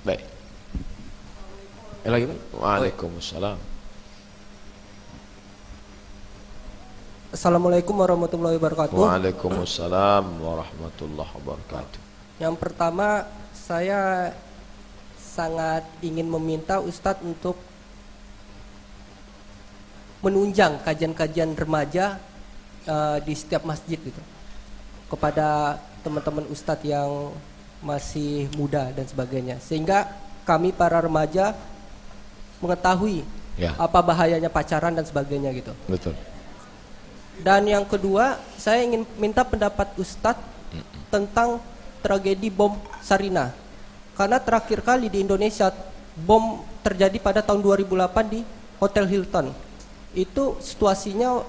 Baik. Lagi? Waalaikumsalam. Assalamualaikum warahmatullahi wabarakatuh. Waalaikumsalam warahmatullahi wabarakatuh. Yang pertama, saya sangat ingin meminta Ustadz untuk menunjang kajian-kajian remaja di setiap masjid gitu, kepada teman-teman Ustadz yang masih muda dan sebagainya, sehingga kami para remaja mengetahui apa bahayanya pacaran dan sebagainya gitu. Betul. Dan yang kedua, saya ingin minta pendapat Ustadz tentang tragedi bom Sarinah. Karena terakhir kali di Indonesia bom terjadi pada tahun 2008 di Hotel Hilton. Itu situasinya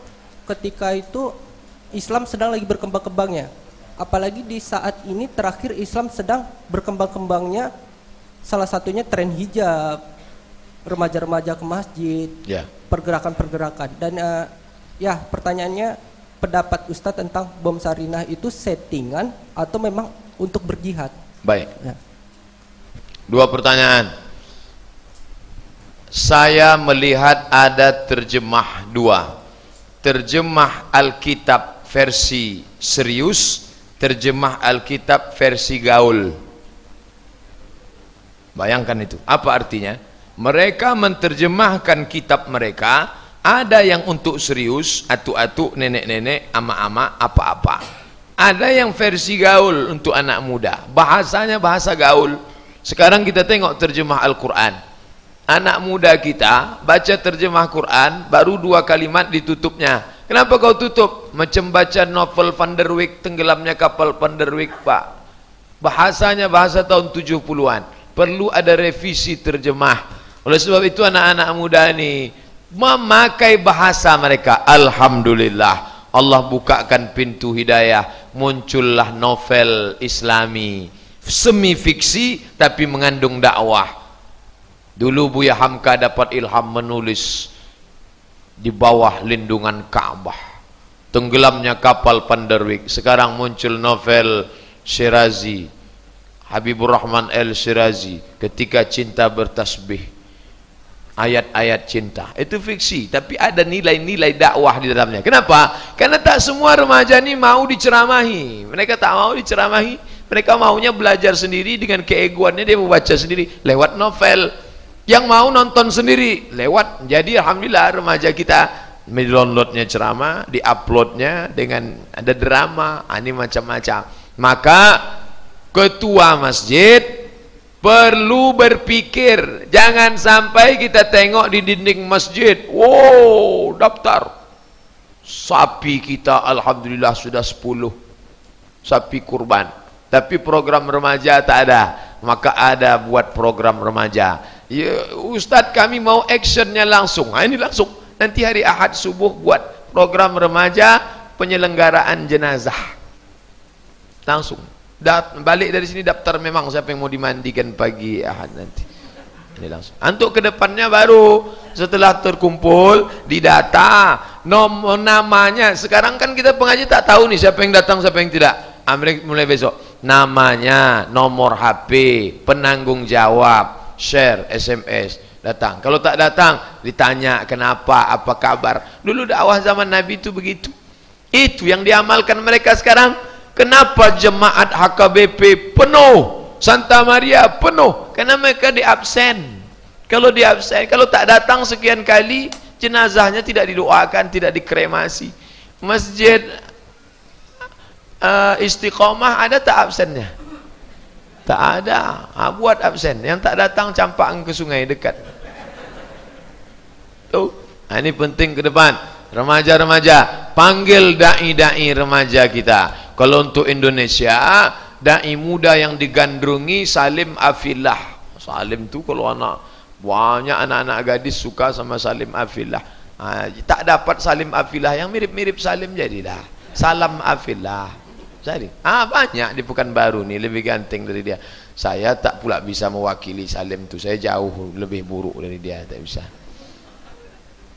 ketika itu Islam sedang lagi berkembang-kembangnya. Apalagi di saat ini terakhir Islam sedang berkembang-kembangnya, salah satunya tren hijab, remaja-remaja ke masjid, pergerakan-pergerakan. Dan ya, pertanyaannya, pendapat Ustadz tentang bom Sarinah itu settingan atau memang untuk berjihad? Baik. Ya. Dua pertanyaan. Saya melihat ada terjemah dua. Terjemah Alkitab versi serius, terjemah Alkitab versi gaul. Bayangkan itu. Apa artinya? Mereka menerjemahkan kitab mereka. Ada yang untuk serius, atu-atu, nenek-nenek, ama-ama, apa-apa. Ada yang versi gaul untuk anak muda. Bahasanya bahasa gaul. Sekarang kita tengok terjemah Al-Quran. Anak muda kita baca terjemah Quran, baru 2 kalimat ditutupnya. Kenapa kau tutup? Macam baca novel Van der Wijk, tenggelamnya kapal Van der Wijk, Pak. Bahasanya bahasa tahun 70-an. Perlu ada revisi terjemah. Oleh sebab itu anak-anak muda ini memakai bahasa mereka. Alhamdulillah, Allah bukakan pintu hidayah, muncullah novel Islami semi fiksi tapi mengandung dakwah. Dulu Buya Hamka dapat ilham menulis di bawah lindungan Ka'bah, tenggelamnya kapal Van der Wijk. Sekarang muncul novel Shirazi, Habibur Rahman El Shirazi, Ketika Cinta Bertasbih. Ayat-ayat cinta itu fiksi, tapi ada nilai-nilai dakwah di dalamnya. Kenapa? Karena tak semua remaja ini mau diceramahi. Mereka tak mau diceramahi. Mereka maunya belajar sendiri dengan keegoannya, dia membaca sendiri lewat novel. Yang mau nonton sendiri lewat. Jadi alhamdulillah remaja kita mendownloadnya ceramah, diuploadnya dengan ada drama, ini macam-macam. Maka ketua masjid perlu berpikir, jangan sampai kita tengok di dinding masjid, wow, daftar sapi kita alhamdulillah sudah 10 sapi kurban, tapi program remaja tak ada. Maka ada buat program remaja. Ya, Ustadz kami mau actionnya langsung. Ini langsung. Nanti hari Ahad subuh buat program remaja penyelenggaraan jenazah. Langsung. Balik dari sini daftar memang siapa yang mau dimandikan pagi Ahad nanti. Ini langsung. Untuk kedepannya baru setelah terkumpul didata nomor namanya. Sekarang kan kita pengaji tak tahu nih siapa yang datang siapa yang tidak. Mulai besok namanya, nomor HP, penanggung jawab, share, SMS, datang. Kalau tak datang ditanya kenapa, apa kabar. Dulu dakwah zaman Nabi itu begitu. Itu yang diamalkan mereka sekarang. Kenapa jemaat HKBP penuh, Santa Maria penuh? Karena mereka diabsen. Kalau diabsen, kalau tak datang sekian kali, jenazahnya tidak didoakan, tidak dikremasi. Masjid Istiqomah ada tak absennya? Tak ada. Buat absen. Yang tak datang campakkan ke sungai dekat. Tuh. Ini penting ke depan. Remaja-remaja, panggil dai-dai remaja kita. Kalau untuk Indonesia, dai muda yang digandrungi Salim Afillah. Salim tu kalau banyak anak-anak gadis suka sama Salim Afillah. Tak dapat Salim Afillah yang mirip-mirip Salim jadilah Salam Afillah. Jadi, banyak di Pekanbaru nih lebih ganteng dari dia. Saya tak pula bisa mewakili Salim tu. Saya jauh lebih buruk dari dia, tak bisa.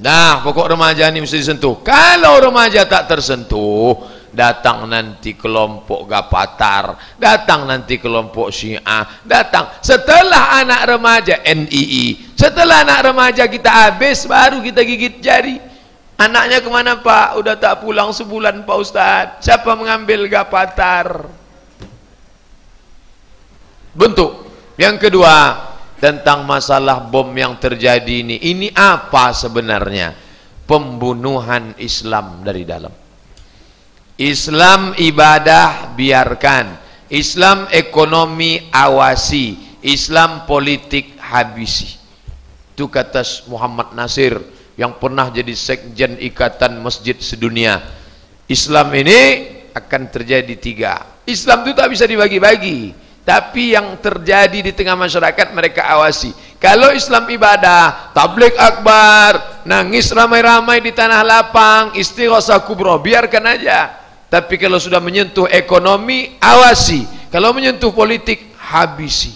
Nah, pokok remaja ini mesti disentuh. Kalau remaja tak tersentuh, datang nanti kelompok Gapatar, datang nanti kelompok Syiah, datang setelah anak remaja NII, setelah anak remaja kita habis baru kita gigit jari. Anaknya kemana Pak? Udah tak pulang sebulan Pak Ustadz. Siapa mengambil Gapatar? Bentuk. Yang kedua, tentang masalah bom yang terjadi ini apa sebenarnya? Pembunuhan Islam dari dalam. Islam ibadah biarkan, Islam ekonomi awasi, Islam politik habisi. Itu kata Muhammad Nasir yang pernah jadi sekjen Ikatan Masjid Sedunia. Islam ini akan terjadi 3. Islam itu tak bisa dibagi-bagi, tapi yang terjadi di tengah masyarakat mereka awasi. Kalau Islam ibadah, tabligh akbar, nangis ramai-ramai di tanah lapang, istighosah kubro, biarkan aja. Tapi kalau sudah menyentuh ekonomi, awasi. Kalau menyentuh politik, habisi.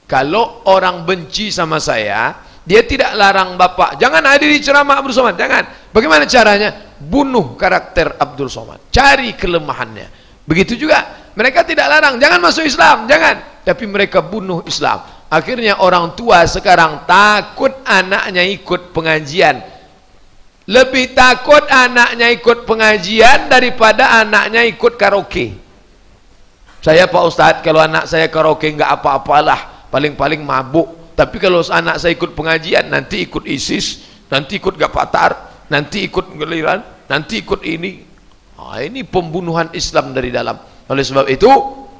Kalau orang benci sama saya, dia tidak larang bapak, jangan hadiri ceramah Abdul Somad, jangan. Bagaimana caranya? Bunuh karakter Abdul Somad, cari kelemahannya. Begitu juga, mereka tidak larang, jangan masuk Islam, jangan. Tapi mereka bunuh Islam. Akhirnya orang tua sekarang takut anaknya ikut pengajian. Lebih takut anaknya ikut pengajian daripada anaknya ikut karaoke. Saya Pak Ustadz, kalau anak saya karaoke nggak apa-apalah, paling-paling mabuk. Tapi kalau anak saya ikut pengajian, nanti ikut ISIS, nanti ikut Gapatar, nanti ikut geliran, nanti ikut ini. Ini pembunuhan Islam dari dalam. Oleh sebab itu,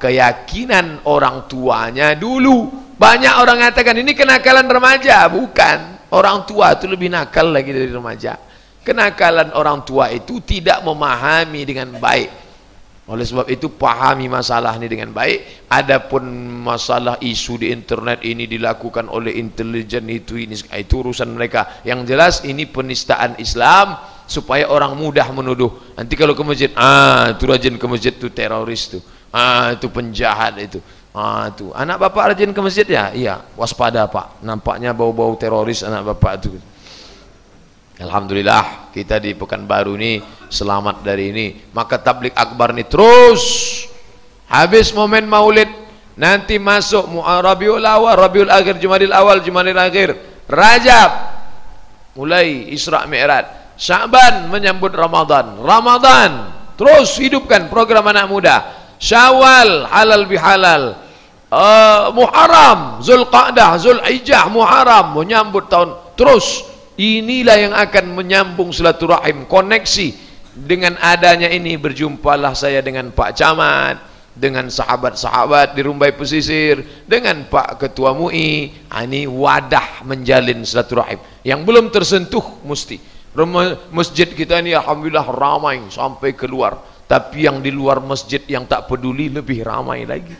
keyakinan orang tuanya dulu. Banyak orang mengatakan ini kenakalan remaja. Bukan, orang tua itu lebih nakal lagi dari remaja. Kenakalan orang tua itu tidak memahami dengan baik. Oleh sebab itu pahami masalah ini dengan baik. Adapun masalah isu di internet ini dilakukan oleh intelijen itu urusan mereka. Yang jelas ini penistaan Islam supaya orang mudah menuduh. Nanti kalau ke masjid, itu rajin ke masjid itu teroris tuh. Itu penjahat itu. Tuh anak bapak rajin ke masjid ya? Iya, waspada Pak. Nampaknya bau-bau teroris anak bapak itu. Alhamdulillah kita di Pekanbaru ini selamat dari ini. Maka tabligh akbar ini terus. Habis momen Maulid, nanti masuk Rabiul Awal, Rabiul Akhir, Jumadil Awal, Jumadil Akhir, Rajab mulai Isra Mi'raj, Sya'ban menyambut Ramadan, Ramadan terus hidupkan program anak muda, Syawal halal bihalal, Muharram, Zulqa'dah, Zulhijjah, Muharram menyambut tahun terus. Inilah yang akan menyambung silaturahim, koneksi. Dengan adanya ini berjumpalah saya dengan Pak Camat, dengan sahabat-sahabat di Rumbai Pesisir, dengan Pak Ketua MUI. Ini wadah menjalin silaturahim. Yang belum tersentuh mesti. Masjid kita ini alhamdulillah ramai sampai keluar. Tapi yang di luar masjid yang tak peduli lebih ramai lagi.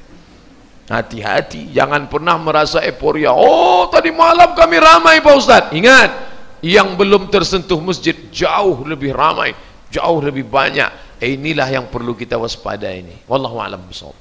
Hati-hati, jangan pernah merasa euforia. Oh, tadi malam kami ramai Pak Ustadz. Ingat, yang belum tersentuh masjid jauh lebih ramai, jauh lebih banyak. Inilah yang perlu kita waspada ini. Wallahu a'lam bishawab.